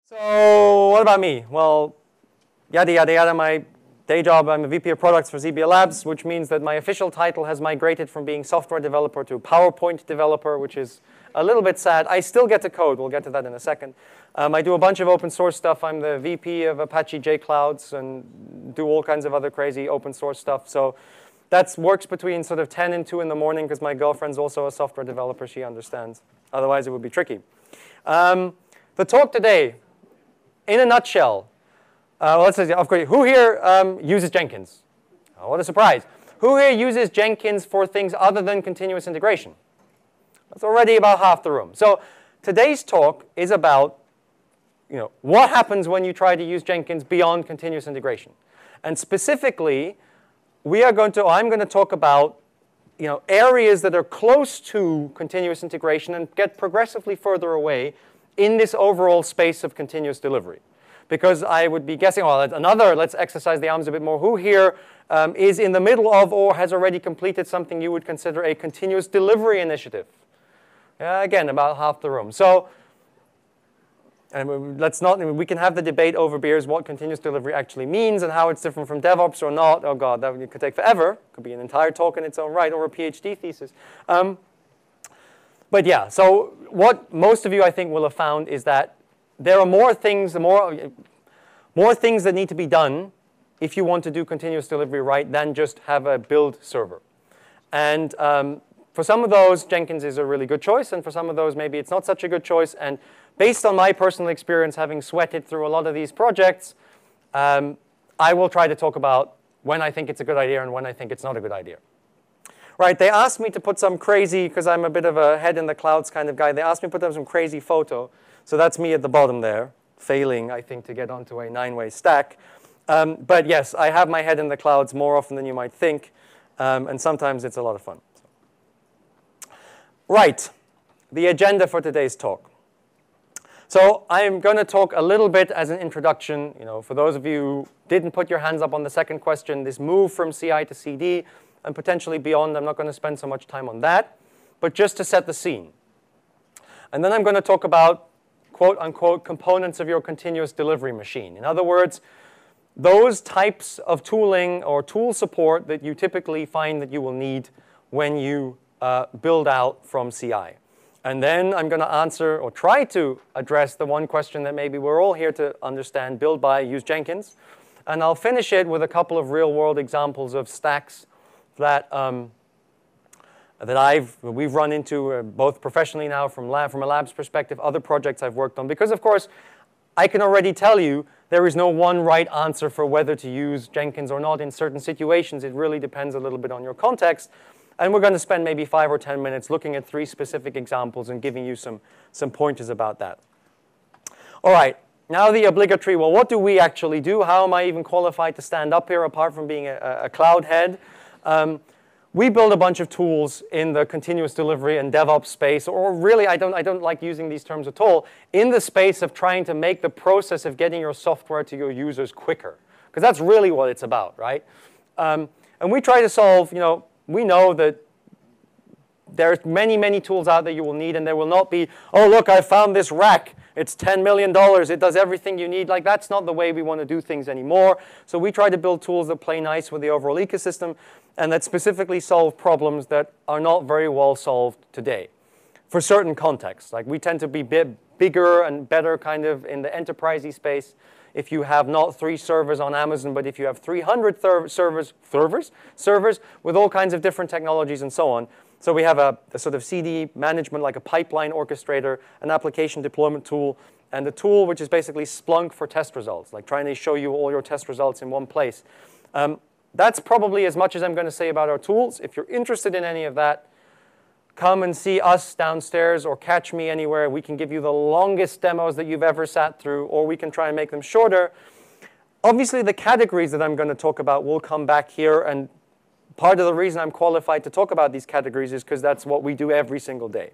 So what about me? Well, yada, yada, yada. My day job, I'm a VP of products for XebiaLabs, which means that my official title has migrated from being software developer to PowerPoint developer, which is a little bit sad. I still get to code. We'll get to that in a second. I do a bunch of open source stuff. I'm the VP of Apache JClouds and do all kinds of other crazy open source stuff. So that works between sort of 10 and 2 in the morning because my girlfriend's also a software developer. She understands. Otherwise, it would be tricky. The talk today, in a nutshell, let's say, of course, who here uses Jenkins? Oh, what a surprise. Who here uses Jenkins for things other than continuous integration? That's already about half the room. So today's talk is about what happens when you try to use Jenkins beyond continuous integration. And specifically, I'm going to talk about areas that are close to continuous integration and get progressively further away in this overall space of continuous delivery. Because I would be guessing, let's exercise the arms a bit more. Who here is in the middle of or has already completed something you would consider a continuous delivery initiative? Again, about half the room. So we can have the debate over beers what continuous delivery actually means and how it's different from DevOps or not. Oh God, that could take forever. Could be an entire talk in its own right or a PhD thesis. But yeah, so what most of you, I think, will have found is that there are more things that need to be done if you want to do continuous delivery right than just have a build server. And for some of those, Jenkins is a really good choice, and for some of those, maybe it's not such a good choice. And based on my personal experience, having sweated through a lot of these projects, I will try to talk about when I think it's a good idea and when I think it's not a good idea. Right, they asked me to put some crazy, because I'm a bit of a head in the clouds kind of guy, they asked me to put up some crazy photo. So that's me at the bottom there, failing, I think, to get onto a 9-way stack. But yes, I have my head in the clouds more often than you might think, and sometimes it's a lot of fun. Right, the agenda for today's talk. So I'm going to talk a little bit as an introduction. For those of you who didn't put your hands up on the second question, this move from CI to CD, and potentially beyond, I'm not going to spend so much time on that, but just to set the scene. And then I'm going to talk about quote unquote components of your continuous delivery machine. In other words, those types of tooling or tool support that you typically find that you will need when you build out from CI. And then I'm going to answer or try to address the one question that maybe we're all here to understand, build by, use Jenkins. And I'll finish it with a couple of real-world examples of stacks that we've run into both professionally now from a lab's perspective, other projects I've worked on. Because, of course, I can already tell you there is no one right answer for whether to use Jenkins or not in certain situations. It really depends a little bit on your context. And we're going to spend maybe 5 or 10 minutes looking at 3 specific examples and giving you some pointers about that. All right, now the obligatory, well, what do we actually do? How am I even qualified to stand up here apart from being a cloud head? We build a bunch of tools in the continuous delivery and DevOps space, or really, I don't like using these terms at all, in the space of trying to make the process of getting your software to your users quicker. Because that's really what it's about, right? And we try to solve, we know that there's many, many tools out there you will need, and there will not be, oh, look, I found this rack. It's $10 million. It does everything you need. Like, that's not the way we want to do things anymore. So we try to build tools that play nice with the overall ecosystem and that specifically solve problems that are not very well solved today for certain contexts. Like, we tend to be bigger and better kind of in the enterprisey space if you have not 3 servers on Amazon, but if you have 300 servers with all kinds of different technologies and so on. So we have a sort of CD management, like a pipeline orchestrator, an application deployment tool, and a tool which is basically Splunk for test results, like trying to show you all your test results in one place. That's probably as much as I'm going to say about our tools. If you're interested in any of that, come and see us downstairs or catch me anywhere. We can give you the longest demos that you've ever sat through, or we can try and make them shorter. Obviously, the categories that I'm going to talk about will come back here, and part of the reason I'm qualified to talk about these categories is because that's what we do every single day.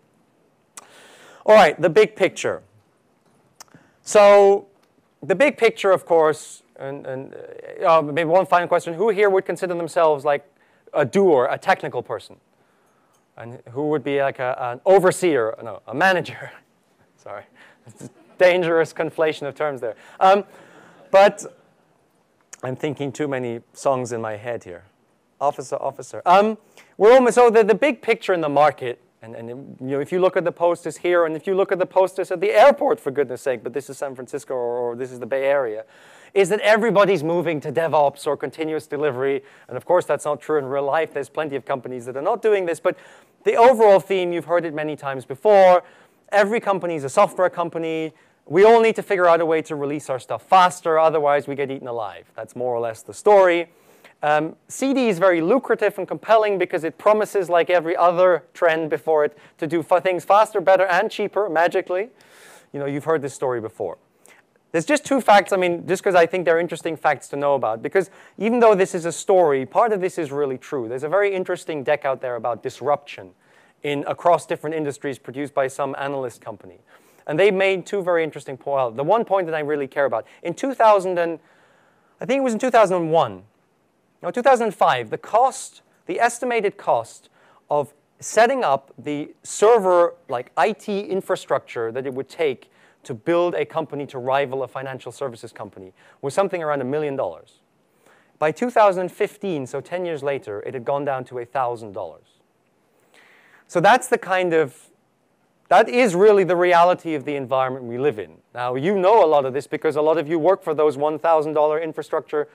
All right, the big picture. So the big picture, of course, and maybe one final question. Who here would consider themselves like a doer, a technical person? And who would be like an overseer, no, a manager? Sorry. dangerous conflation of terms there. But I'm thinking too many songs in my head here. Officer, officer. We're almost, so the big picture in the market, and you know, if you look at the posters here, and if you look at the posters at the airport, for goodness sake, but this is San Francisco or this is the Bay Area, is that everybody's moving to DevOps or continuous delivery. And of course, that's not true in real life. There's plenty of companies that are not doing this. But the overall theme, you've heard it many times before, every company is a software company. We all need to figure out a way to release our stuff faster, otherwise we get eaten alive. That's more or less the story. CD is very lucrative and compelling because it promises, like every other trend before it, to do things faster, better, and cheaper, magically. You know, you've heard this story before. There's just two facts, I mean, just because I think they're interesting facts to know about. Because even though this is a story, part of this is really true. There's a very interesting deck out there about disruption across different industries produced by some analyst company. And they made two very interesting points. Well, the one point that I really care about, in 2000, I think it was in 2001, no, 2005, the estimated cost of setting up the server, like IT infrastructure that it would take to build a company to rival a financial services company was something around $1 million. By 2015, so 10 years later, it had gone down to $1,000. So that's the kind of, that is really the reality of the environment we live in. Now, you know a lot of this because a lot of you work for those $1,000 infrastructure,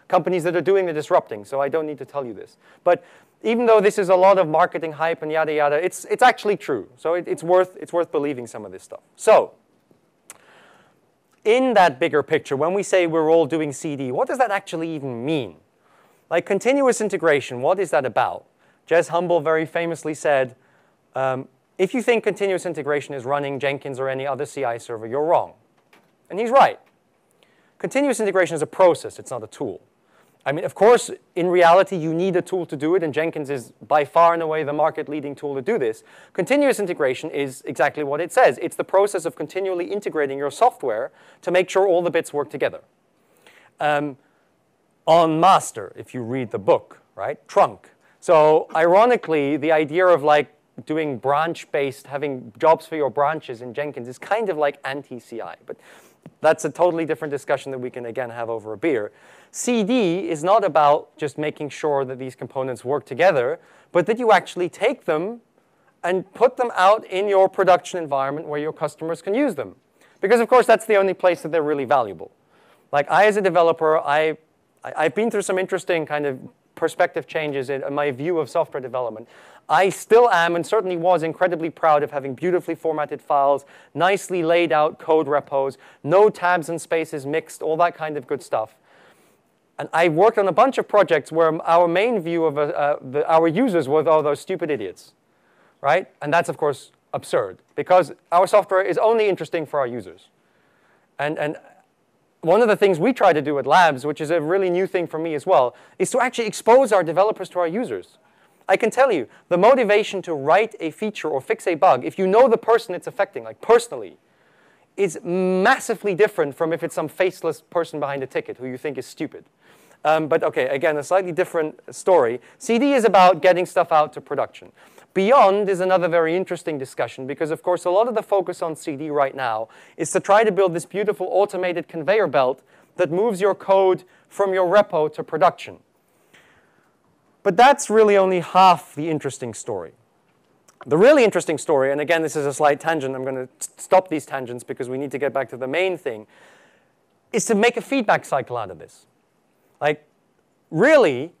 companies that are doing the disrupting, so I don't need to tell you this. But even though this is a lot of marketing hype and yada yada, it's actually true. So it's worth believing some of this stuff. So in that bigger picture, when we say we're all doing CD, what does that actually even mean? Like continuous integration, what is that about? Jez Humble very famously said, if you think continuous integration is running Jenkins or any other CI server, you're wrong. And he's right. Continuous integration is a process, it's not a tool. I mean, of course, in reality, you need a tool to do it, and Jenkins is by far and away the market-leading tool to do this. Continuous integration is exactly what it says. It's the process of continually integrating your software to make sure all the bits work together. On master, if you read the book, right? Trunk. So ironically, the idea of like doing branch-based, having jobs for your branches in Jenkins is kind of like anti-CI. But that's a totally different discussion that we can, again, have over a beer. CD is not about just making sure that these components work together, but that you actually take them and put them out in your production environment where your customers can use them. Because, of course, that's the only place that they're really valuable. Like, I, as a developer, I've been through some interesting kind of perspective changes in my view of software development. I still am, and certainly was, incredibly proud of having beautifully formatted files, nicely laid out code repos, no tabs and spaces mixed, all that kind of good stuff. And I worked on a bunch of projects where our main view of our users were, oh, those stupid idiots, right? And that's, of course, absurd, because our software is only interesting for our users. And one of the things we try to do at Labs, which is a really new thing for me as well, is to actually expose our developers to our users. I can tell you, the motivation to write a feature or fix a bug, if you know the person it's affecting, like personally, is massively different from if it's some faceless person behind a ticket who you think is stupid. But OK, again, a slightly different story. CD is about getting stuff out to production. Beyond is another very interesting discussion because, of course, a lot of the focus on CD right now is to try to build this beautiful automated conveyor belt that moves your code from your repo to production. But that's really only half the interesting story. The really interesting story, and again, this is a slight tangent. I'm going to stop these tangents because we need to get back to the main thing, is to make a feedback cycle out of this. Like, really,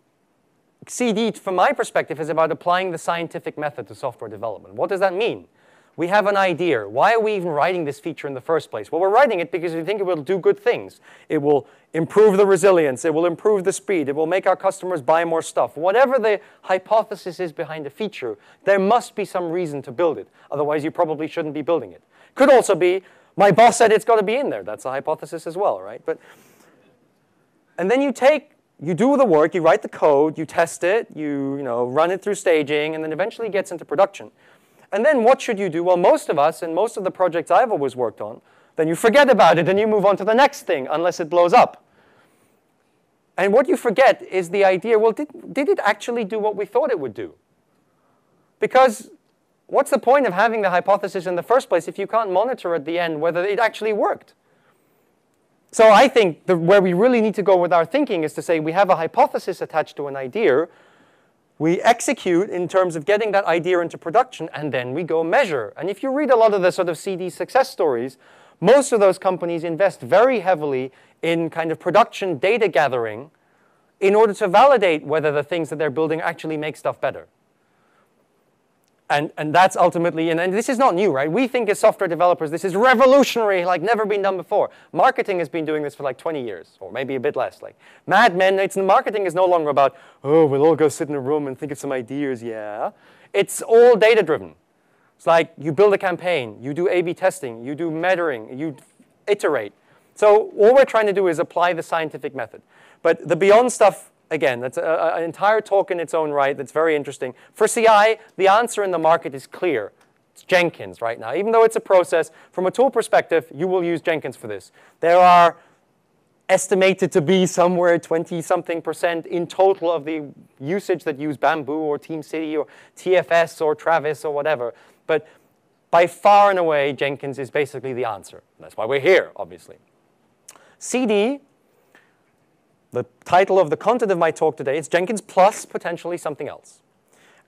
CD, from my perspective, is about applying the scientific method to software development. What does that mean? We have an idea. Why are we even writing this feature in the first place? Well, we're writing it because we think it will do good things. It will improve the resilience. It will improve the speed. It will make our customers buy more stuff. Whatever the hypothesis is behind the feature, there must be some reason to build it. Otherwise, you probably shouldn't be building it. Could also be, my boss said it's got to be in there. That's a hypothesis as well, right? And then you do the work, you write the code, you test it, you run it through staging, and then eventually it gets into production. And then what should you do? Well, most of us, and most of the projects I've always worked on, then you forget about it and you move on to the next thing, unless it blows up. And what you forget is the idea, well, did it actually do what we thought it would do? Because What's the point of having the hypothesis in the first place if you can't monitor at the end whether it actually worked? So I think where we really need to go with our thinking is to say we have a hypothesis attached to an idea, we execute in terms of getting that idea into production, and then we go measure. And if you read a lot of the sort of CD success stories, most of those companies invest very heavily in kind of production data gathering in order to validate whether the things that they're building actually make stuff better. And that's ultimately, and this is not new, right? We think as software developers, this is revolutionary, like never been done before. Marketing has been doing this for like 20 years, or maybe a bit less. Like Mad Men, marketing is no longer about, oh, we'll all go sit in a room and think of some ideas, yeah. It's all data-driven. It's like you build a campaign, you do A/B testing, you do measuring, you iterate. So all we're trying to do is apply the scientific method. But the beyond stuff, again, that's an entire talk in its own right that's very interesting. For CI, the answer in the market is clear. It's Jenkins right now. Even though it's a process, from a tool perspective, you will use Jenkins for this. There are estimated to be somewhere 20-something% in total of the usage that use Bamboo or TeamCity or TFS or Travis or whatever. But by far and away, Jenkins is basically the answer. That's why we're here, obviously. CD, the title of the content of my talk today, is Jenkins plus potentially something else.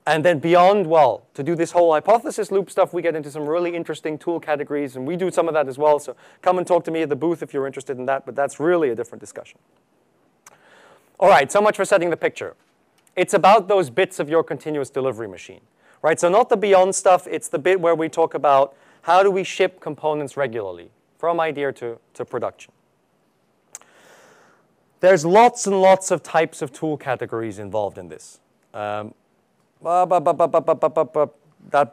And then beyond, well, to do this whole hypothesis loop stuff, we get into some really interesting tool categories, and we do some of that as well. So come and talk to me at the booth if you're interested in that, but that's really a different discussion. All right, so much for setting the picture. It's about those bits of your continuous delivery machine, right? So not the beyond stuff, it's the bit where we talk about how do we ship components regularly from idea to production. There's lots and lots of types of tool categories involved in this. That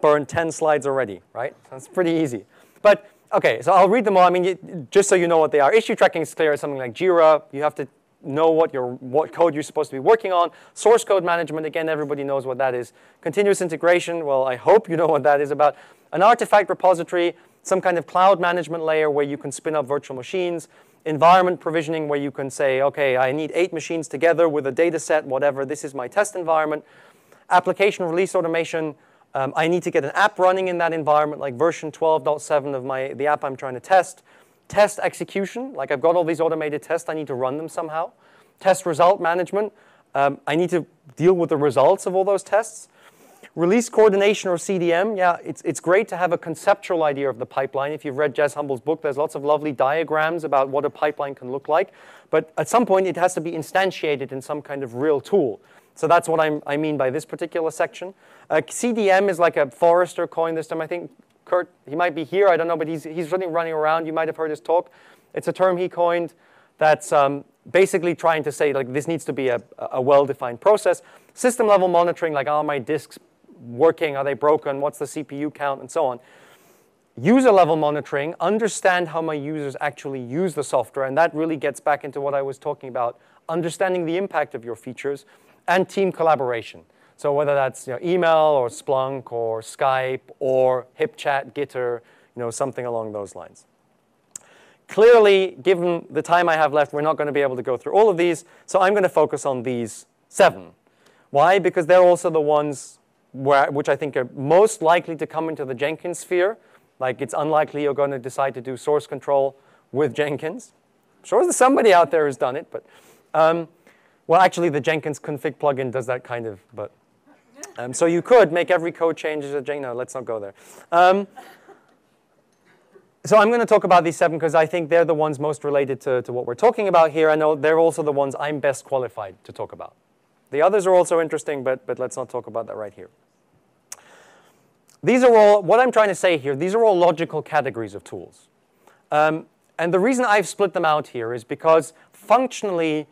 burned 10 slides already, right? That's pretty easy. But OK, so I'll read them all. I mean, just so you know what they are. Issue tracking is clear. Something like Jira. You have to know what code you're supposed to be working on. Source code management, again, everybody knows what that is. Continuous integration, well, I hope you know what that is about. An artifact repository, some kind of cloud management layer where you can spin up virtual machines. Environment provisioning where you can say, OK, I need 8 machines together with a data set, whatever. This is my test environment. Application release automation. I need to get an app running in that environment, like version 12.7 of the app I'm trying to test. Test execution, like I've got all these automated tests, I need to run them somehow. Test result management, I need to deal with the results of all those tests. Release coordination or CDM, yeah, it's great to have a conceptual idea of the pipeline. If you've read Jez Humble's book, there's lots of lovely diagrams about what a pipeline can look like. But at some point, it has to be instantiated in some kind of real tool. So that's what I mean by this particular section. CDM is like a Forrester coined this term. I think Kurt, he might be here, I don't know, but he's running around. You might have heard his talk. It's a term he coined that's basically trying to say, like, this needs to be a well-defined process. System level monitoring, like, are my disks working? Are they broken? What's the CPU count? And so on. User level monitoring, understand how my users actually use the software. And that really gets back into what I was talking about, understanding the impact of your features. And team collaboration. So whether that's email or Splunk or Skype or HipChat, Gitter, something along those lines. Clearly, given the time I have left, we're not going to be able to go through all of these. So I'm going to focus on these 7. Why? Because they're also the ones which I think are most likely to come into the Jenkins sphere. Like, it's unlikely you're going to decide to do source control with Jenkins. I'm sure there's somebody out there who's done it, but well, actually, the Jenkins config plugin does that kind of, but so you could make every code change as a Jenkins. No, let's not go there. So I'm going to talk about these 7 because I think they're the ones most related to what we're talking about here. I know they're also the ones I'm best qualified to talk about. The others are also interesting, but let's not talk about that right here. These are all, what I'm trying to say here, these are all logical categories of tools. And the reason I've split them out here is because functionally,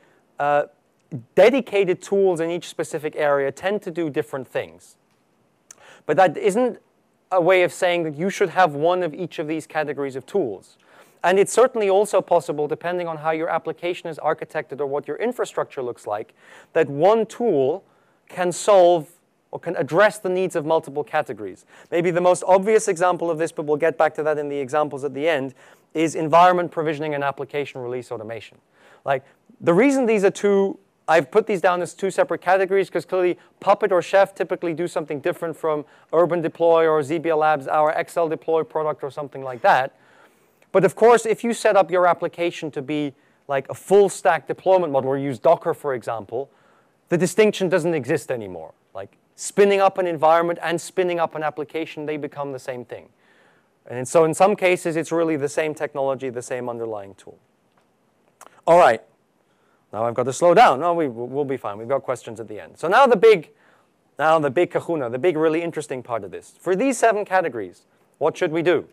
dedicated tools in each specific area tend to do different things. But that isn't a way of saying that you should have one of each of these categories of tools. And it's certainly also possible, depending on how your application is architected or what your infrastructure looks like, that one tool can solve or can address the needs of multiple categories. Maybe the most obvious example of this, but we'll get back to that in the examples at the end, is environment provisioning and application release automation. Like, the reason these are 2 I've put these down as two separate categories because clearly Puppet or Chef typically do something different from Urban Deploy or XebiaLabs, our Excel Deploy product or something like that. But of course, if you set up your application to be like a full stack deployment model or use Docker, for example, the distinction doesn't exist anymore. Like spinning up an environment and spinning up an application, they become the same thing. And so in some cases, it's really the same technology, the same underlying tool. All right. Now I've got to slow down. No, we'll be fine. We've got questions at the end. So now the big kahuna, the big really interesting part of this. For these 7 categories, what should we do?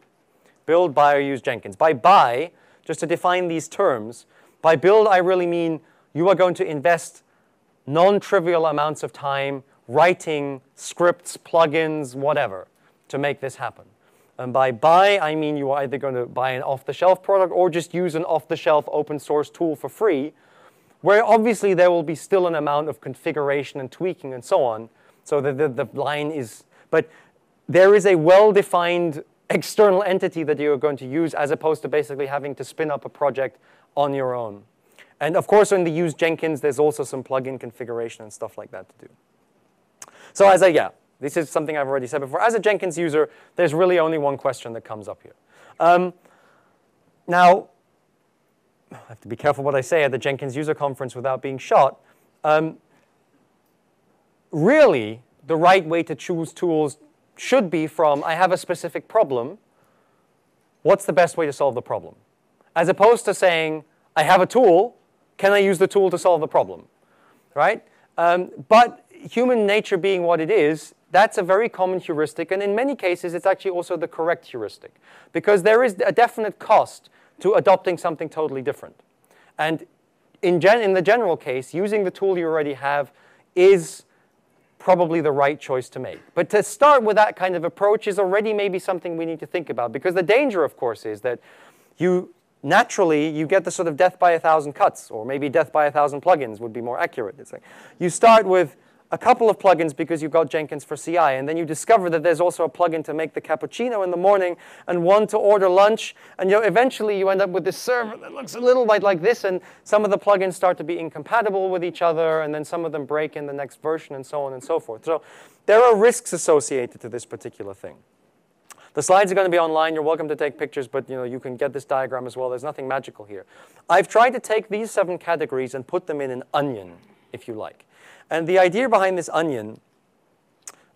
Build, buy, or use Jenkins. By buy, just to define these terms, by build I really mean you are going to invest non-trivial amounts of time writing scripts, plugins, whatever, to make this happen. And by buy, I mean you are either going to buy an off-the-shelf product or just use an off-the-shelf open source tool for free, where obviously there will be still an amount of configuration and tweaking and so on. So the line is, but there is a well-defined external entity that you're going to use as opposed to basically having to spin up a project on your own. And of course, in the Use Jenkins, there's also some plugin configuration and stuff like that to do. So this is something I've already said before. As a Jenkins user, there's really only one question that comes up here. Now, I have to be careful what I say at the Jenkins user conference without being shot. Really, the right way to choose tools should be from, I have a specific problem, what's the best way to solve the problem? As opposed to saying, I have a tool, can I use the tool to solve the problem? Right? But human nature being what it is, that's a very common heuristic, and in many cases, it's actually also the correct heuristic, because there is a definite cost to adopting something totally different. And in the general case, using the tool you already have is probably the right choice to make. But to start with that kind of approach is already maybe something we need to think about, because the danger, of course, is that naturally, you get the sort of death by 1,000 cuts, or maybe death by 1,000 plugins would be more accurate. It's like you start with a couple of plugins because you've got Jenkins for CI, and then you discover that there's also a plugin to make the cappuccino in the morning and one to order lunch, and eventually you end up with this server that looks a little bit like this, and some of the plugins start to be incompatible with each other, and then some of them break in the next version, and so on and so forth. So there are risks associated to this particular thing. The slides are going to be online. You're welcome to take pictures, but you can get this diagram as well. There's nothing magical here. I've tried to take these 7 categories and put them in an onion, if you like. And the idea behind this onion,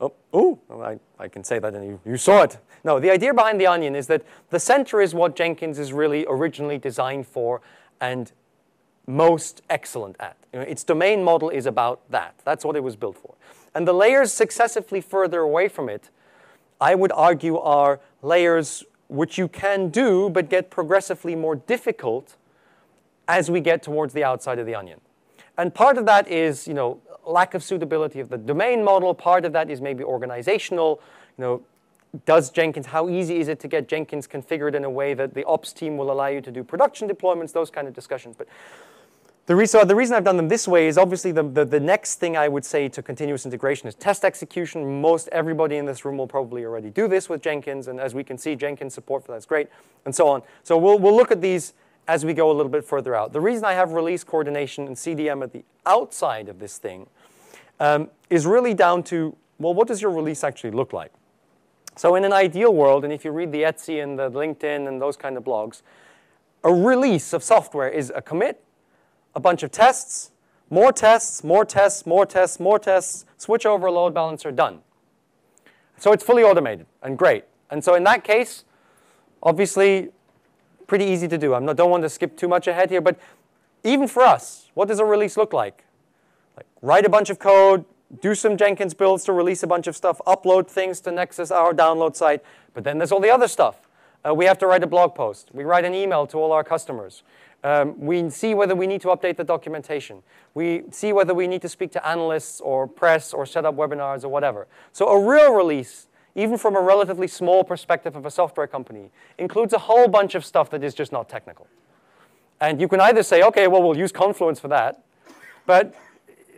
I can say that and you saw it. No, the idea behind the onion is that the center is what Jenkins is really originally designed for and most excellent at. Its domain model is about that. That's what it was built for. And the layers successively further away from it, I would argue, are layers which you can do but get progressively more difficult as we get towards the outside of the onion. And part of that is, lack of suitability of the domain model. Part of that is maybe organizational. How easy is it to get Jenkins configured in a way that the ops team will allow you to do production deployments, those kind of discussions. But the reason I've done them this way is obviously the next thing I would say to continuous integration is test execution. Most everybody in this room will probably already do this with Jenkins, and as we can see, Jenkins support for that's great, and so on. So we'll look at these as we go a little bit further out. The reason I have release coordination and CDM at the outside of this thing is really down to, well, what does your release actually look like? So in an ideal world, and if you read the Etsy and the LinkedIn and those kind of blogs, a release of software is a commit, a bunch of tests, more tests, more tests, more tests, more tests, switch over a load balancer, done. So it's fully automated and great. And so in that case, obviously, pretty easy to do. Don't want to skip too much ahead here, but even for us, what does a release look like? Write a bunch of code, do some Jenkins builds to release a bunch of stuff, upload things to Nexus, our download site, but then there's all the other stuff. We have to write a blog post. We write an email to all our customers. We see whether we need to update the documentation. We see whether we need to speak to analysts or press or set up webinars or whatever. So a real release, even from a relatively small perspective of a software company, includes a whole bunch of stuff that is just not technical. And you can either say, okay, well, we'll use Confluence for that, but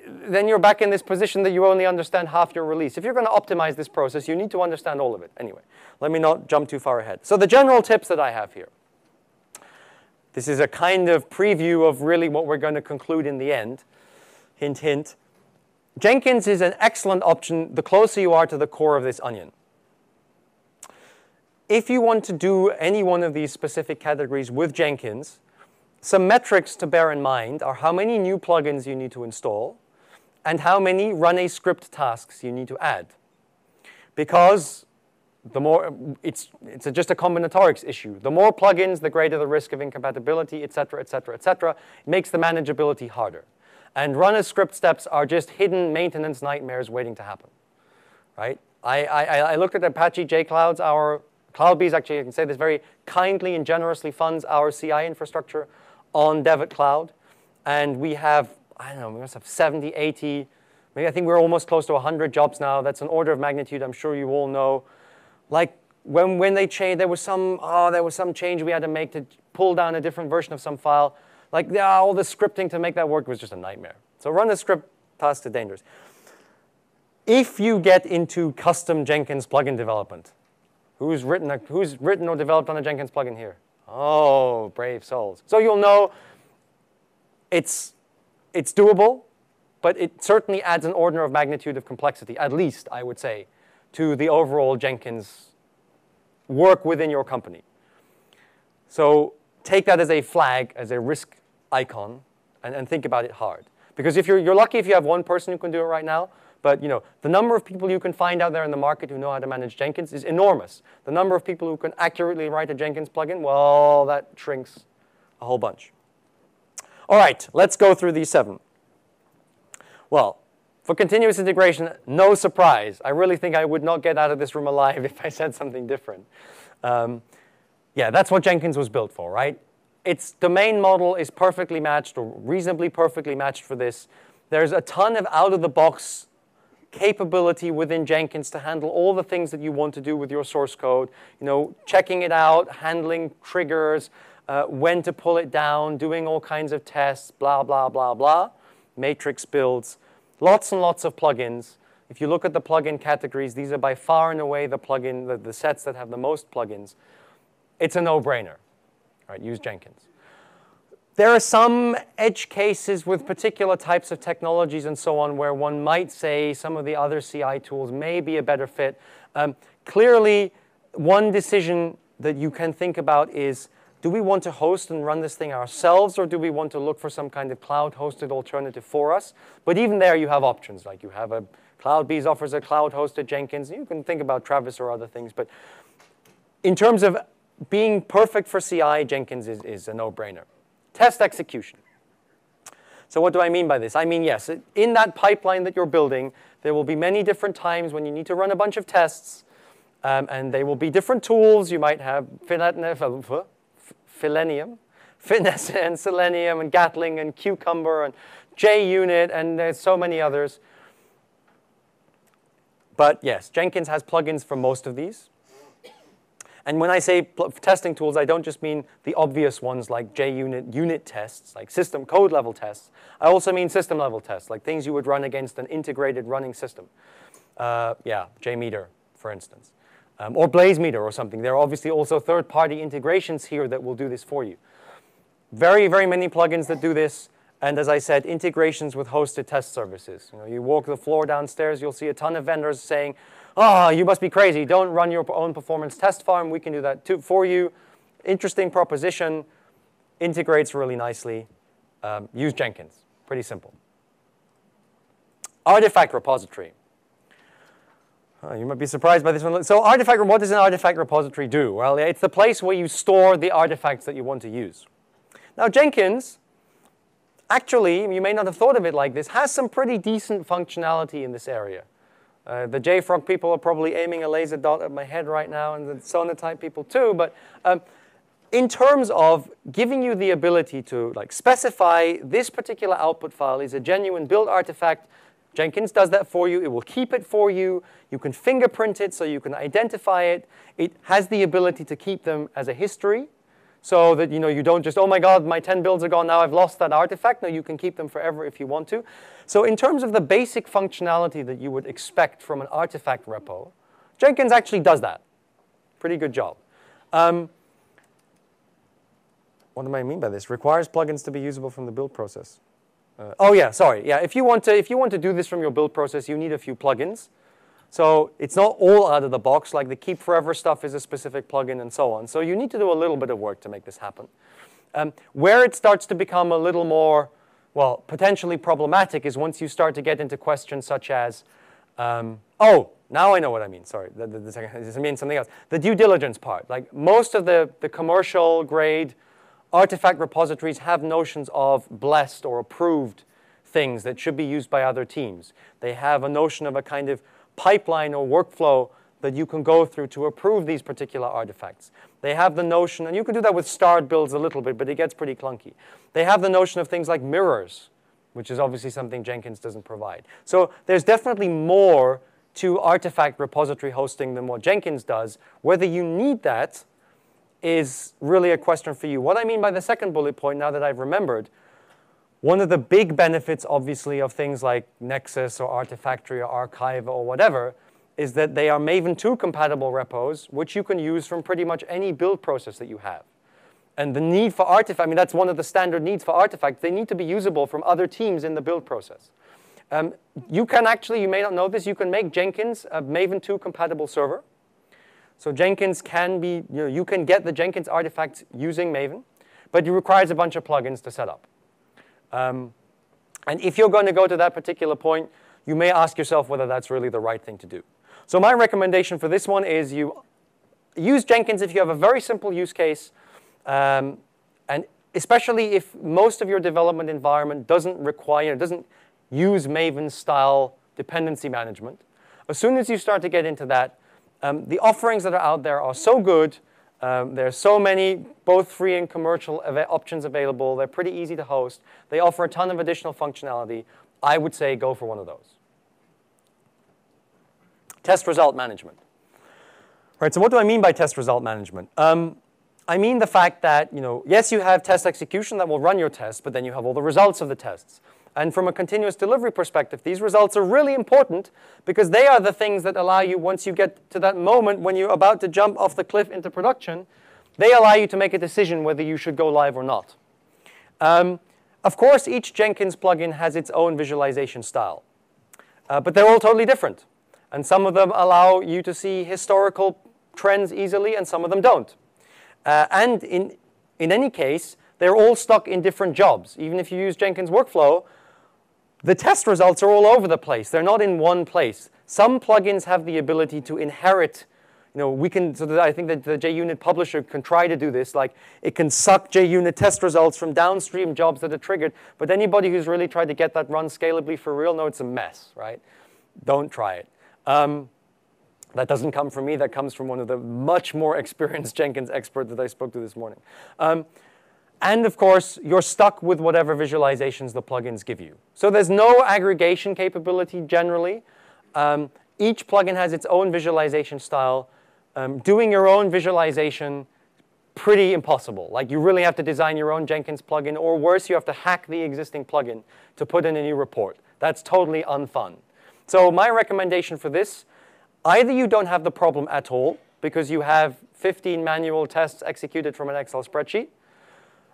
then you're back in this position that you only understand half your release. If you're going to optimize this process, you need to understand all of it. Anyway, let me not jump too far ahead. So the general tips that I have here. This is a kind of preview of really what we're going to conclude in the end. Hint, hint. Jenkins is an excellent option the closer you are to the core of this onion. If you want to do any one of these specific categories with Jenkins, some metrics to bear in mind are how many new plugins you need to install and how many run a script tasks you need to add. Because the more, it's just a combinatorics issue. The more plugins, the greater the risk of incompatibility, et cetera, et cetera, et cetera. It makes the manageability harder. And run as script steps are just hidden maintenance nightmares waiting to happen, right? I looked at Apache JClouds. Our CloudBees, actually, I can say this, very kindly and generously funds our CI infrastructure on Dev Cloud. And we have, I don't know, we must have 70, 80, maybe I think we're almost close to 100 jobs now. That's an order of magnitude I'm sure you all know. Like when they changed, there was some change we had to make to pull down a different version of some file. Like all the scripting to make that work was just a nightmare. So run the script tasks are dangerous. If you get into custom Jenkins plugin development, who's written or developed on a Jenkins plugin here? Oh, brave souls. So you'll know it's doable, but it certainly adds an order of magnitude of complexity, at least I would say, to the overall Jenkins work within your company. So take that as a flag, as a risk icon, and think about it hard. Because if you're lucky if you have one person who can do it right now, but the number of people you can find out there in the market who know how to manage Jenkins is enormous. The number of people who can accurately write a Jenkins plugin, well, that shrinks a whole bunch. All right, let's go through these 7. Well, for continuous integration, no surprise. I really think I would not get out of this room alive if I said something different. Yeah, that's what Jenkins was built for, right? Its domain model is perfectly matched, or reasonably perfectly matched for this. There's a ton of out-of-the-box capability within Jenkins to handle all the things that you want to do with your source code. Checking it out, handling triggers, when to pull it down, doing all kinds of tests, blah, blah, blah, blah. Matrix builds. Lots and lots of plugins. If you look at the plugin categories, these are by far and away the sets that have the most plugins. It's a no-brainer. Right, use Jenkins. There are some edge cases with particular types of technologies and so on where one might say some of the other CI tools may be a better fit. Clearly, one decision that you can think about is, do we want to host and run this thing ourselves, or do we want to look for some kind of cloud-hosted alternative for us? But even there, you have options. Like you have CloudBees offers a cloud-hosted Jenkins. You can think about Travis or other things. But in terms of being perfect for CI, Jenkins is a no-brainer. Test execution. So what do I mean by this? I mean, yes, in that pipeline that you're building, there will be many different times when you need to run a bunch of tests, and they will be different tools. You might have Finesse and Selenium and Gatling and Cucumber and JUnit, and there's so many others. But yes, Jenkins has plugins for most of these. And when I say testing tools, I don't just mean the obvious ones like JUnit unit tests, like system code level tests. I also mean system level tests, like things you would run against an integrated running system. Yeah, JMeter, for instance. Or BlazeMeter or something. There are obviously also third-party integrations here that will do this for you. Very, very many plugins that do this. And as I said, integrations with hosted test services. You walk the floor downstairs, you'll see a ton of vendors saying, oh, you must be crazy. Don't run your own performance test farm. We can do that too for you. Interesting proposition. Integrates really nicely. Use Jenkins. Pretty simple. Artifact repository. You might be surprised by this one. So what does an artifact repository do? Well, it's the place where you store the artifacts that you want to use. Now, Jenkins, actually, you may not have thought of it like this, has some pretty decent functionality in this area. The JFrog people are probably aiming a laser dot at my head right now, and the Sonatype people too. But in terms of giving you the ability to specify this particular output file is a genuine build artifact, Jenkins does that for you. It will keep it for you. You can fingerprint it so you can identify it. It has the ability to keep them as a history so that you don't just, oh my God, my 10 builds are gone, now I've lost that artifact. No, you can keep them forever if you want to. So in terms of the basic functionality that you would expect from an artifact repo, Jenkins actually does that. Pretty good job. What do I mean by this? Requires plugins to be usable from the build process. oh yeah, sorry. Yeah, if you want to do this from your build process, you need a few plugins. So it's not all out of the box. Like the Keep Forever stuff is a specific plugin and so on. So you need to do a little bit of work to make this happen. Where it starts to become a little more, well, potentially problematic is once you start to get into questions such as, oh, now I know what I mean. Sorry, I mean something else. The due diligence part. Like most of the commercial grade artifact repositories have notions of blessed or approved things that should be used by other teams. They have a notion of a kind of pipeline or workflow that you can go through to approve these particular artifacts. They have the notion, and you can do that with starred builds a little bit, but it gets pretty clunky. They have the notion of things like mirrors, which is obviously something Jenkins doesn't provide. So there's definitely more to artifact repository hosting than what Jenkins does. Whether you need that is really a question for you. What I mean by the second bullet point, now that I've remembered, one of the big benefits, obviously, of things like Nexus or Artifactory or Archive or whatever is that they are Maven 2 compatible repos, which you can use from pretty much any build process that you have. And the need for artifact, I mean, that's one of the standard needs for artifacts. They need to be usable from other teams in the build process. You can actually, you may not know this, you can make Jenkins a Maven 2 compatible server. So Jenkins can be, you can get the Jenkins artifacts using Maven, but it requires a bunch of plugins to set up. And if you're going to go to that particular point, you may ask yourself whether that's really the right thing to do. So my recommendation for this one is you use Jenkins if you have a very simple use case, and especially if most of your development environment doesn't use Maven-style dependency management. As soon as you start to get into that, the offerings that are out there are so good. There are so many, both free and commercial options available. They're pretty easy to host. They offer a ton of additional functionality. I would say go for one of those. Test result management. Right, so what do I mean by test result management? I mean the fact that, yes, you have test execution that will run your tests, but then you have all the results of the tests. And from a continuous delivery perspective, these results are really important because they are the things that allow you, once you get to that moment when you're about to jump off the cliff into production, they allow you to make a decision whether you should go live or not. Of course, each Jenkins plugin has its own visualization style, but they're all totally different. And some of them allow you to see historical trends easily, and some of them don't. And in any case, they're all stuck in different jobs. Even if you use Jenkins workflow, the test results are all over the place. They're not in one place. Some plugins have the ability to inherit. I think that the JUnit publisher can try to do this. Like, it can suck JUnit test results from downstream jobs that are triggered. But anybody who's really tried to get that run scalably for real knows it's a mess, right? Don't try it. That doesn't come from me. That comes from one of the much more experienced Jenkins experts that I spoke to this morning. And of course, you're stuck with whatever visualizations the plugins give you. So there's no aggregation capability generally. Each plugin has its own visualization style. Doing your own visualization, pretty impossible. Like, you really have to design your own Jenkins plugin, or worse, you have to hack the existing plugin to put in a new report. That's totally unfun. So my recommendation for this, either you don't have the problem at all because you have 15 manual tests executed from an Excel spreadsheet,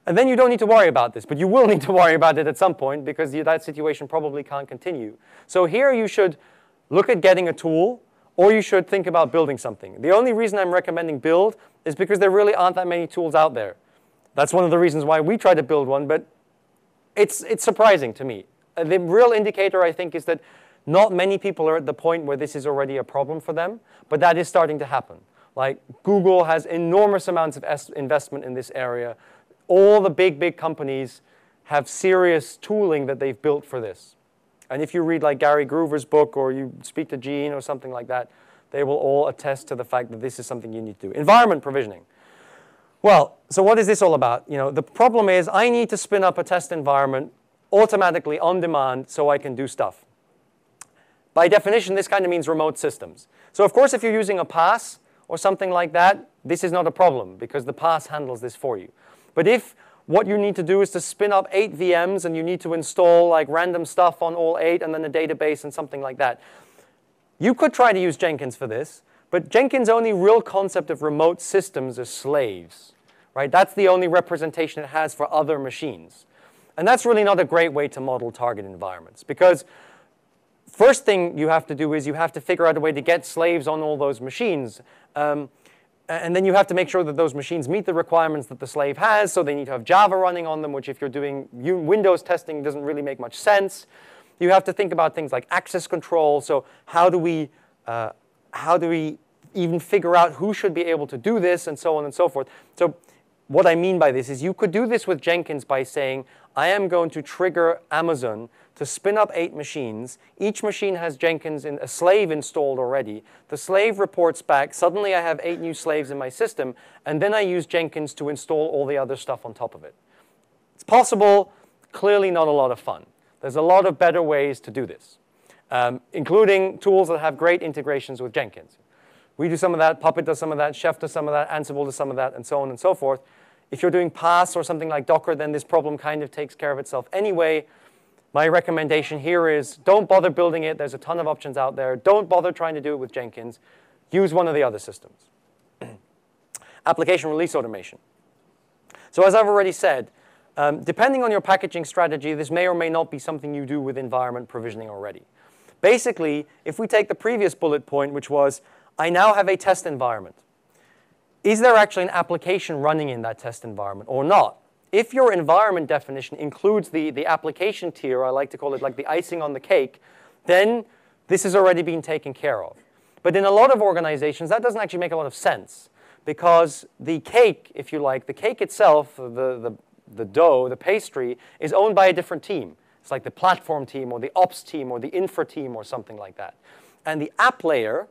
and then you don't need to worry about this, but you will need to worry about it at some point because that situation probably can't continue. So here you should look at getting a tool, or you should think about building something. The only reason I'm recommending build is because there really aren't that many tools out there. That's one of the reasons why we try to build one, but it's surprising to me. The real indicator, I think, is that not many people are at the point where this is already a problem for them, but that is starting to happen. Like, Google has enormous amounts of investment in this area. All the big companies have serious tooling that they've built for this. And if you read like Gary Groover's book, or you speak to Gene or something like that, they will all attest to the fact that this is something you need to do. Environment provisioning. Well, so what is this all about? The problem is I need to spin up a test environment automatically on demand so I can do stuff. By definition, this kind of means remote systems. So of course, if you're using a PaaS or something like that, this is not a problem because the PaaS handles this for you. But if what you need to do is to spin up 8 VMs and you need to install like random stuff on all 8 and then a database and something like that, you could try to use Jenkins for this, but Jenkins' only real concept of remote systems is slaves, right? That's the only representation it has for other machines. And that's really not a great way to model target environments, because first thing you have to do is you have to figure out a way to get slaves on all those machines. And then you have to make sure that those machines meet the requirements that the slave has, so they need to have Java running on them, which if you're doing Windows testing doesn't really make much sense. You have to think about things like access control, so how do we even figure out who should be able to do this, and so on and so forth. So what I mean by this is you could do this with Jenkins by saying, I am going to trigger Amazon to spin up 8 machines. Each machine has Jenkins, a slave installed already. The slave reports back. Suddenly I have 8 new slaves in my system. And then I use Jenkins to install all the other stuff on top of it. It's possible, clearly not a lot of fun. There's a lot of better ways to do this, including tools that have great integrations with Jenkins. We do some of that, Puppet does some of that, Chef does some of that, Ansible does some of that, and so on and so forth. If you're doing Pass or something like Docker, then this problem kind of takes care of itself anyway. My recommendation here is don't bother building it. There's a ton of options out there. Don't bother trying to do it with Jenkins. Use one of the other systems. Application release automation. So as I've already said, depending on your packaging strategy, this may or may not be something you do with environment provisioning already. Basically, if we take the previous bullet point, which was, I now have a test environment. Is there actually an application running in that test environment or not? If your environment definition includes the application tier, I like to call it like the icing on the cake, then this has already been taken care of. But in a lot of organizations, that doesn't actually make a lot of sense, because the cake, if you like, the cake itself, the dough, the pastry, is owned by a different team. It's like the platform team or the ops team or the infra team or something like that. And the app layer,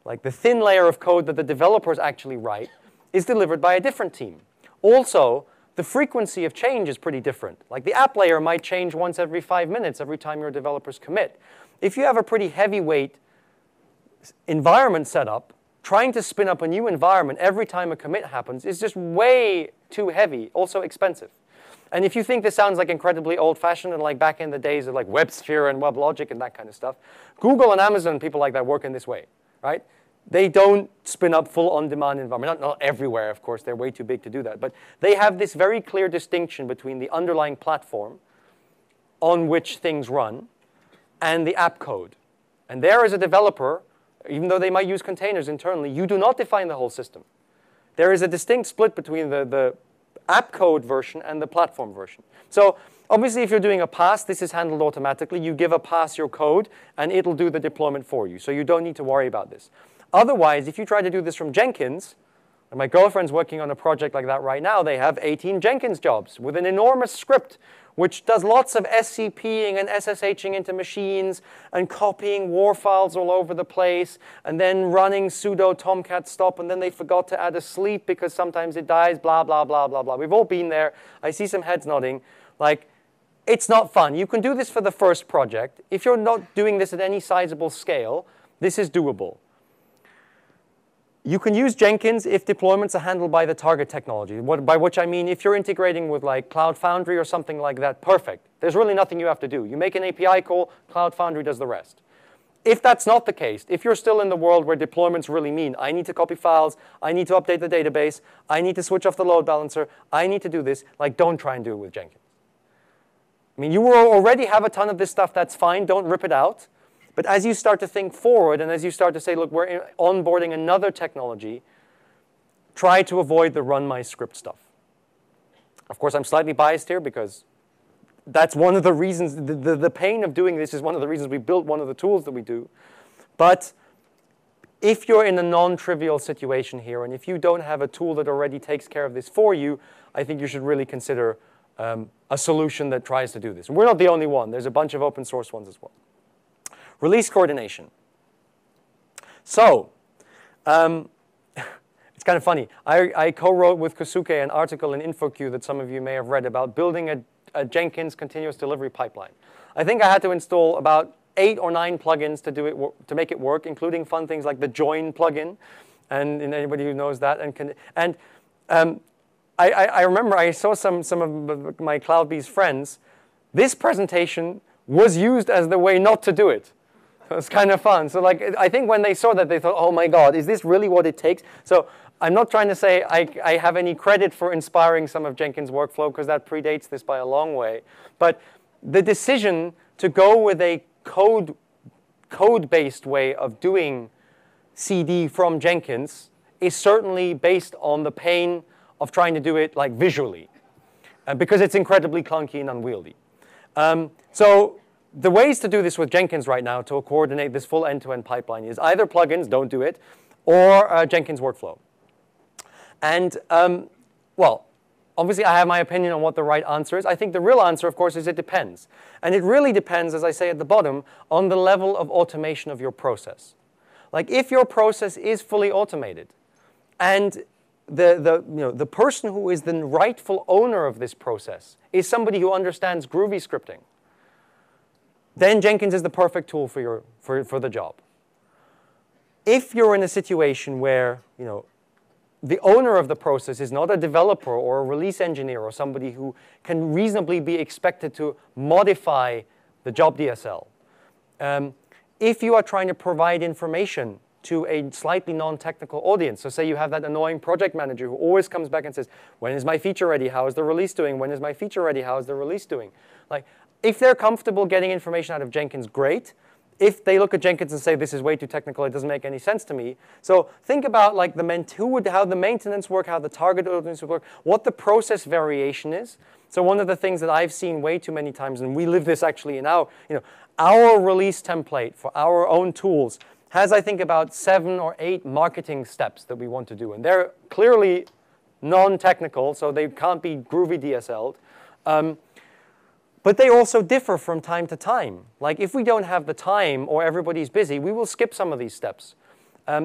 like the thin layer of code that the developers actually write, is delivered by a different team. Also, the frequency of change is pretty different. Like the app layer might change once every 5 minutes every time your developers commit. If you have a pretty heavyweight environment set up, trying to spin up a new environment every time a commit happens is just way too heavy, also expensive. And if you think this sounds like incredibly old-fashioned and like back in the days of like WebSphere and WebLogic and that kind of stuff, Google and Amazon, people like that, work in this way, right? They don't spin up full on-demand environment. Not everywhere, of course. They're way too big to do that. But they have this very clear distinction between the underlying platform on which things run and the app code. And there, as a developer, even though they might use containers internally, you do not define the whole system. There is a distinct split between the app code version and the platform version. So obviously, if you're doing a pass, this is handled automatically. You give a pass your code, and it'll do the deployment for you. So you don't need to worry about this. Otherwise, if you try to do this from Jenkins, and my girlfriend's working on a project like that right now, they have 18 Jenkins jobs with an enormous script which does lots of SCPing and SSHing into machines and copying WAR files all over the place and then running sudo tomcat stop, and then they forgot to add a sleep because sometimes it dies, blah, blah, blah, blah, blah. We've all been there. I see some heads nodding. Like, it's not fun. You can do this for the first project. If you're not doing this at any sizable scale, this is doable. You can use Jenkins if deployments are handled by the target technology, by which I mean if you're integrating with like Cloud Foundry or something like that, perfect. There's really nothing you have to do. You make an API call, Cloud Foundry does the rest. If that's not the case, if you're still in the world where deployments really mean I need to copy files, I need to update the database, I need to switch off the load balancer, I need to do this, like don't try and do it with Jenkins. I mean, you already have a ton of this stuff, that's fine, don't rip it out. But as you start to think forward and as you start to say, look, we're onboarding another technology, try to avoid the run my script stuff. Of course, I'm slightly biased here because that's one of the reasons, the pain of doing this is one of the reasons we built one of the tools that we do. But if you're in a non-trivial situation here and if you don't have a tool that already takes care of this for you, I think you should really consider a solution that tries to do this. And we're not the only one. There's a bunch of open source ones as well. Release coordination. So, it's kind of funny. I co-wrote with Kosuke an article in InfoQ that some of you may have read about building a Jenkins continuous delivery pipeline. I think I had to install about 8 or 9 plugins to do it to make it work, including fun things like the join plugin, and anybody who knows that. I remember I saw some of my CloudBees friends. This presentation was used as the way not to do it. So it's kind of fun. So like, I think when they saw that, they thought, oh my God, is this really what it takes? So I'm not trying to say I have any credit for inspiring some of Jenkins' workflow, because that predates this by a long way. But the decision to go with a code-based way of doing CD from Jenkins is certainly based on the pain of trying to do it like visually, because it's incredibly clunky and unwieldy. So the ways to do this with Jenkins right now to coordinate this full end-to-end pipeline is either plugins, don't do it, or Jenkins workflow. And well, obviously I have my opinion on what the right answer is. I think the real answer, of course, is it depends. And it really depends, as I say at the bottom, on the level of automation of your process. Like if your process is fully automated, and the person who is the rightful owner of this process is somebody who understands Groovy scripting, then Jenkins is the perfect tool for the job. If you're in a situation where the owner of the process is not a developer or a release engineer or somebody who can reasonably be expected to modify the job DSL, if you are trying to provide information to a slightly non-technical audience, so say you have that annoying project manager who always comes back and says, when is my feature ready? How is the release doing? When is my feature ready? How is the release doing? Like, if they're comfortable getting information out of Jenkins, great. If they look at Jenkins and say, this is way too technical, it doesn't make any sense to me. So think about like how the maintenance work, how the target audience would work, what the process variation is. So one of the things that I've seen way too many times, and we live this actually in our release template for our own tools has, I think, about 7 or 8 marketing steps that we want to do. And they're clearly non-technical, so they can't be Groovy DSL'd. But they also differ from time to time. Like if we don't have the time or everybody's busy, we will skip some of these steps.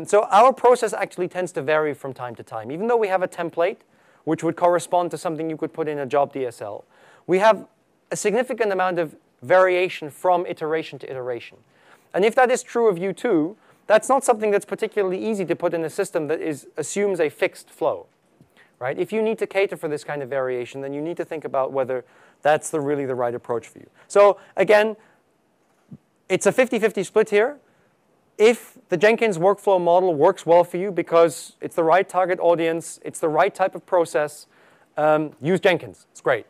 So our process actually tends to vary from time to time. Even though we have a template, which would correspond to something you could put in a job DSL, we have a significant amount of variation from iteration to iteration. And if that is true of you too, that's not something that's particularly easy to put in a system that assumes a fixed flow. Right? If you need to cater for this kind of variation, then you need to think about whether that's really the right approach for you. So again, it's a 50-50 split here. If the Jenkins workflow model works well for you because it's the right target audience, it's the right type of process, use Jenkins. It's great.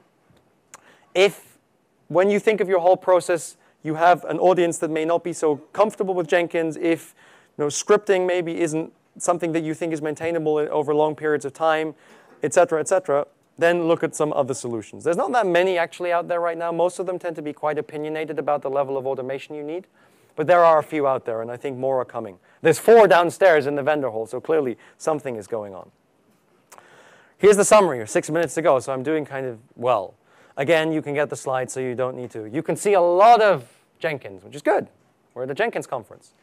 If when you think of your whole process, you have an audience that may not be so comfortable with Jenkins, if scripting maybe isn't something that you think is maintainable over long periods of time, et cetera, then look at some other solutions. There's not that many actually out there right now. Most of them tend to be quite opinionated about the level of automation you need. But there are a few out there, and I think more are coming. There's 4 downstairs in the vendor hall, so clearly something is going on. Here's the summary. 6 minutes to go, so I'm doing kind of well. Again, you can get the slides, so you don't need to. You can see a lot of Jenkins, which is good. We're at the Jenkins conference.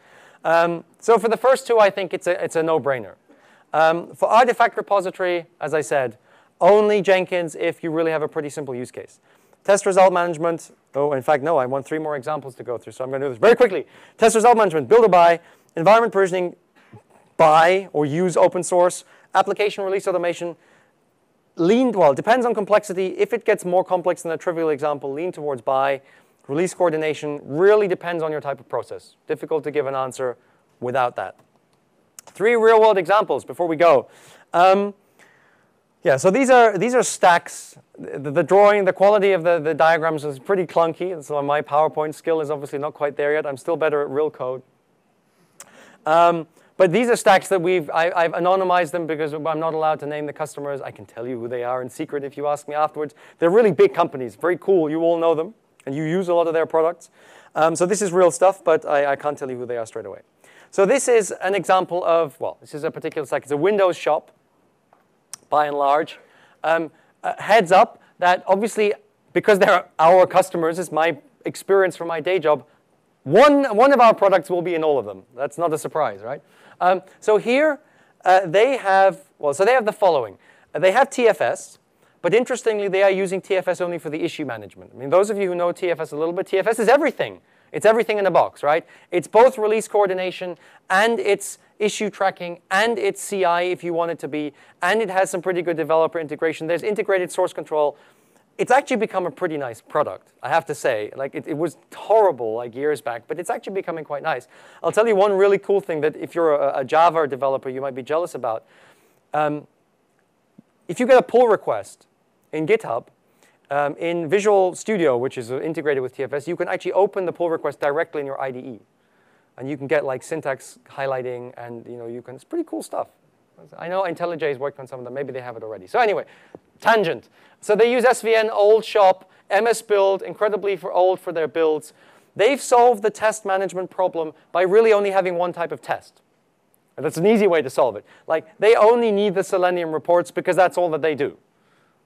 So for the first 2, I think it's a no-brainer. For artifact repository, as I said, only Jenkins if you really have a pretty simple use case. Test result management, oh, in fact, no, I want 3 more examples to go through, so I'm going to do this very quickly. Test result management, build or buy. Environment provisioning, buy or use open source. Application release automation, well, it depends on complexity. If it gets more complex than a trivial example, lean towards buy. Release coordination really depends on your type of process. Difficult to give an answer without that. 3 real-world examples before we go. Yeah, so these are stacks. The drawing, the quality of the diagrams is pretty clunky, so my PowerPoint skill is obviously not quite there yet. I'm still better at real code. But these are stacks that I've anonymized them because I'm not allowed to name the customers. I can tell you who they are in secret if you ask me afterwards. They're really big companies, very cool. You all know them, and you use a lot of their products. So this is real stuff, but I can't tell you who they are straight away. So this is an example of, well, this is a particular stack. It's a Windows shop, by and large. Heads up that obviously, because they're our customers, it's my experience from my day job, one of our products will be in all of them. That's not a surprise, right? So here they have the following. They have TFS, but interestingly, they are using TFS only for the issue management. I mean, those of you who know TFS a little bit, TFS is everything. It's everything in a box, right? It's both release coordination and it's issue tracking and it's CI if you want it to be, and it has some pretty good developer integration. There's integrated source control. It's actually become a pretty nice product, I have to say. Like it was horrible like years back, but it's actually becoming quite nice. I'll tell you one really cool thing that if you're a Java developer, you might be jealous about. If you get a pull request in GitHub, in Visual Studio, which is integrated with TFS, you can actually open the pull request directly in your IDE. And you can get like syntax highlighting, and it's pretty cool stuff. I know IntelliJ has worked on some of them. Maybe they have it already. So anyway, tangent. So they use SVN, old shop, MS Build, incredibly old for their builds. They've solved the test management problem by really only having one type of test. And that's an easy way to solve it. Like, they only need the Selenium reports because that's all that they do.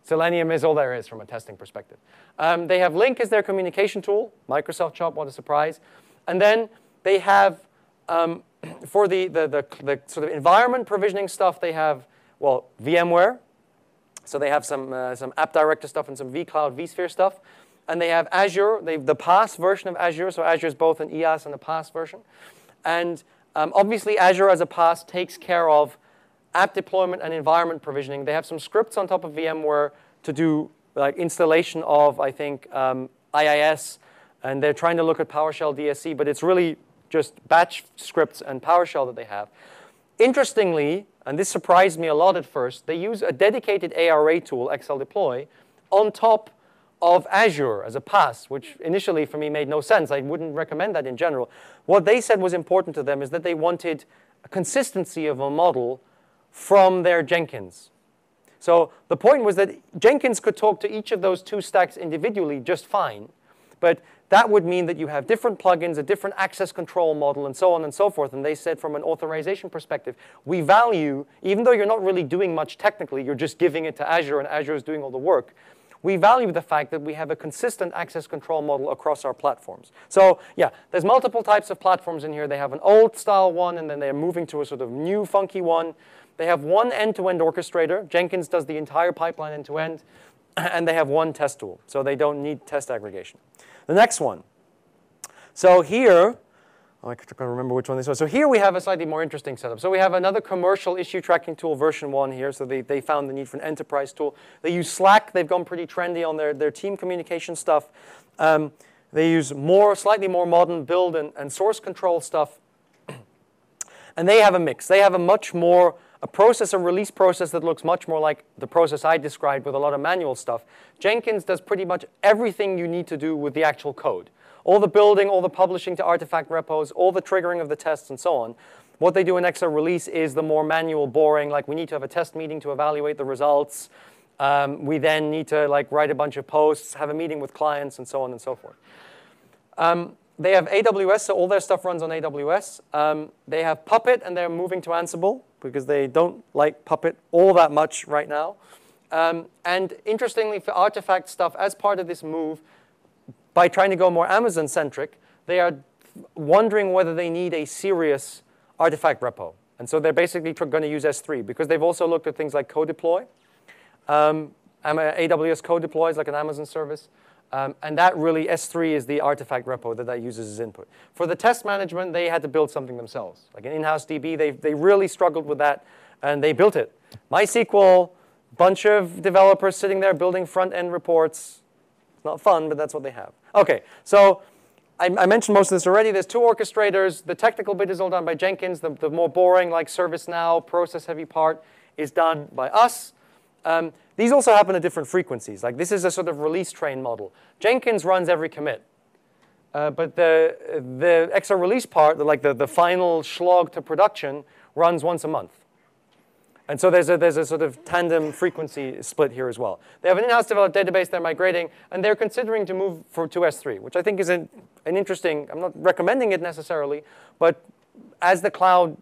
Selenium is all there is from a testing perspective. They have Link as their communication tool. Microsoft Shop, what a surprise. And then they have, for the sort of environment provisioning stuff, they have, well, VMware. So they have some App Director stuff and some vCloud, vSphere stuff. And they have Azure, the PaaS version of Azure. So Azure is both an EAS and a PaaS version. And obviously, Azure as a PaaS takes care of app deployment and environment provisioning. They have some scripts on top of VMware to do like installation of, I think, IIS. And they're trying to look at PowerShell DSC. But it's really just batch scripts and PowerShell that they have. Interestingly, and this surprised me a lot at first, they use a dedicated ARA tool, XL Deploy, on top of Azure as a PaaS, which initially for me made no sense. I wouldn't recommend that in general. What they said was important to them is that they wanted a consistency of a model from their Jenkins. So the point was that Jenkins could talk to each of those two stacks individually just fine, but that would mean that you have different plugins, a different access control model, and so on and so forth. And they said from an authorization perspective, we value, even though you're not really doing much technically, you're just giving it to Azure, and Azure is doing all the work, we value the fact that we have a consistent access control model across our platforms. So yeah, there's multiple types of platforms in here. They have an old style one, and then they're moving to a sort of new funky one. They have one end-to-end orchestrator. Jenkins does the entire pipeline end-to-end. And they have one test tool. So they don't need test aggregation. The next one. So here, I can't remember which one this was. So here we have a slightly more interesting setup. So we have another commercial issue tracking tool, version 1 here. So they found the need for an enterprise tool. They use Slack. They've gone pretty trendy on their team communication stuff. They use slightly more modern build and source control stuff. And they have a mix. They have a release process that looks much more like the process I described with a lot of manual stuff. Jenkins does pretty much everything you need to do with the actual code. All the building, all the publishing to artifact repos, all the triggering of the tests, and so on. What they do in XR release is the more manual, boring, like we need to have a test meeting to evaluate the results. We then need to write a bunch of posts, have a meeting with clients, and so on and so forth. They have AWS, so all their stuff runs on AWS. They have Puppet, and they're moving to Ansible because they don't like Puppet all that much right now. And interestingly, for artifact stuff, as part of this move, by trying to go more Amazon-centric, they are wondering whether they need a serious artifact repo. And so they're basically going to use S3 because they've also looked at things like CodeDeploy. AWS CodeDeploy is like an Amazon service. And that really, S3 is the artifact repo that uses as input. For the test management, they had to build something themselves. Like an in-house DB, they really struggled with that, and they built it. MySQL, bunch of developers sitting there building front-end reports. It's not fun, but that's what they have. OK, so I mentioned most of this already. There's two orchestrators. The technical bit is all done by Jenkins. The more boring, like ServiceNow, process-heavy part is done by us. These also happen at different frequencies. Like this is a sort of release train model. Jenkins runs every commit. But the XR release part, the final slog to production, runs once a month. And so there's a sort of tandem frequency split here as well. They have an in-house developed database they're migrating, and they're considering to move to S3, which I think is an interesting, I'm not recommending it necessarily, but as the cloud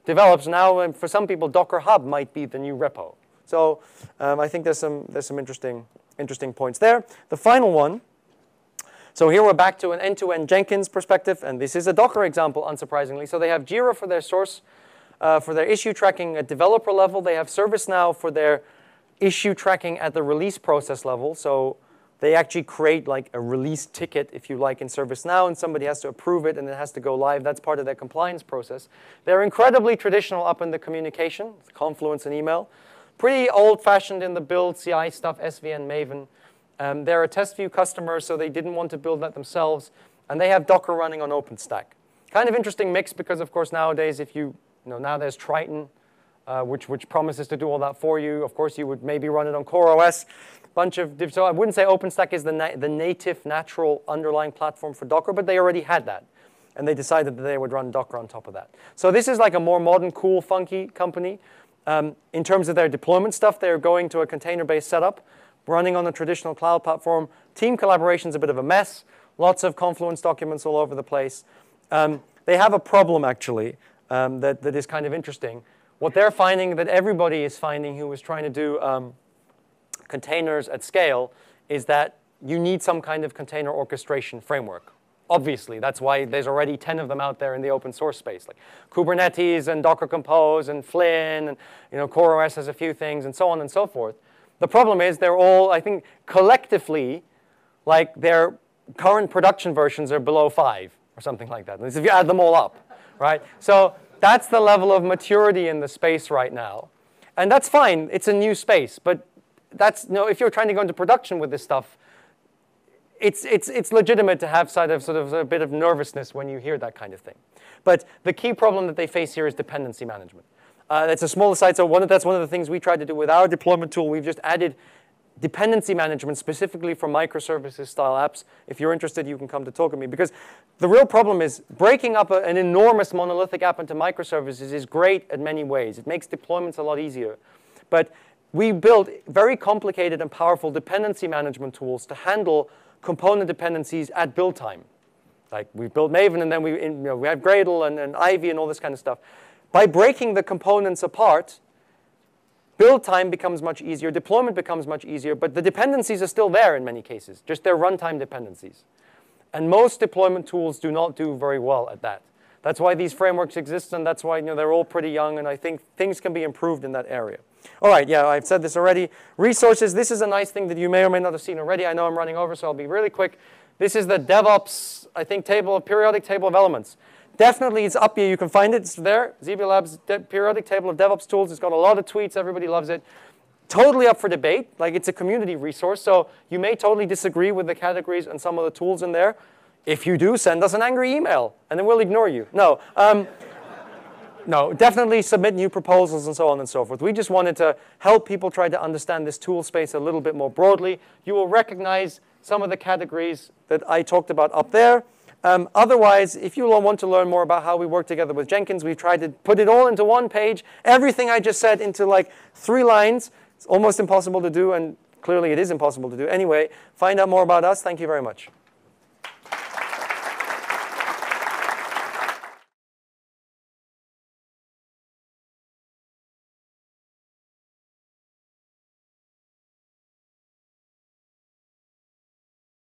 develops now, for some people, Docker Hub might be the new repo. So I think there's some interesting points there. The final one. So here we're back to an end-to-end Jenkins perspective, and this is a Docker example, unsurprisingly. So they have Jira for their source, for their issue tracking at developer level. They have ServiceNow for their issue tracking at the release process level. So they actually create like a release ticket, if you like, in ServiceNow, and somebody has to approve it, and it has to go live. That's part of their compliance process. They're incredibly traditional up in the communication, Confluence and email. Pretty old-fashioned in the build, CI stuff, SVN, Maven. They're a test view customer, so they didn't want to build that themselves. And they have Docker running on OpenStack. Kind of interesting mix because, of course, nowadays, now there's Triton. which promises to do all that for you. Of course, you would maybe run it on CoreOS. So I wouldn't say OpenStack is the native, natural underlying platform for Docker, but they already had that. And they decided that they would run Docker on top of that. So this is like a more modern, cool, funky company. In terms of their deployment stuff, they're going to a container-based setup, running on a traditional cloud platform. Team collaboration is a bit of a mess. Lots of Confluence documents all over the place. They have a problem, actually, that is kind of interesting. What they're finding, that everybody is finding who is trying to do containers at scale, is that you need some kind of container orchestration framework. Obviously, that's why there's already 10 of them out there in the open source space, like Kubernetes and Docker Compose and Flynn, and CoreOS has a few things, and so on and so forth. The problem is they're all, I think, collectively, like their current production versions are below 5 or something like that. If you add them all up, right? So that's the level of maturity in the space right now, and that's fine. It's a new space, but that's if you're trying to go into production with this stuff, it's legitimate to have sort of a bit of nervousness when you hear that kind of thing. But the key problem that they face here is dependency management. It's a smaller site, so that's one of the things we tried to do with our deployment tool. We've just added dependency management specifically for microservices style apps. If you're interested, you can come to talk to me. Because the real problem is breaking up an enormous monolithic app into microservices is great in many ways. It makes deployments a lot easier. But we built very complicated and powerful dependency management tools to handle component dependencies at build time. Like we built Maven, and then we have Gradle and Ivy and all this kind of stuff. By breaking the components apart, build time becomes much easier, deployment becomes much easier, but the dependencies are still there in many cases, just they're runtime dependencies. And most deployment tools do not do very well at that. That's why these frameworks exist, and that's why they're all pretty young, and I think things can be improved in that area. All right, yeah, I've said this already. Resources, this is a nice thing that you may or may not have seen already. I know I'm running over, so I'll be really quick. This is the DevOps, I think, periodic table of elements. Definitely, it's up here. You can find it. It's there. XebiaLabs periodic table of DevOps tools. It's got a lot of tweets. Everybody loves it. Totally up for debate. Like, it's a community resource, so you may totally disagree with the categories and some of the tools in there. If you do, send us an angry email, and then we'll ignore you. No. No, definitely submit new proposals and so on and so forth. We just wanted to help people try to understand this tool space a little bit more broadly. You will recognize some of the categories that I talked about up there. Otherwise, if you want to learn more about how we work together with Jenkins, we've tried to put it all into one page. Everything I just said into like 3 lines. It's almost impossible to do, and clearly it is impossible to do. Anyway, find out more about us. Thank you very much.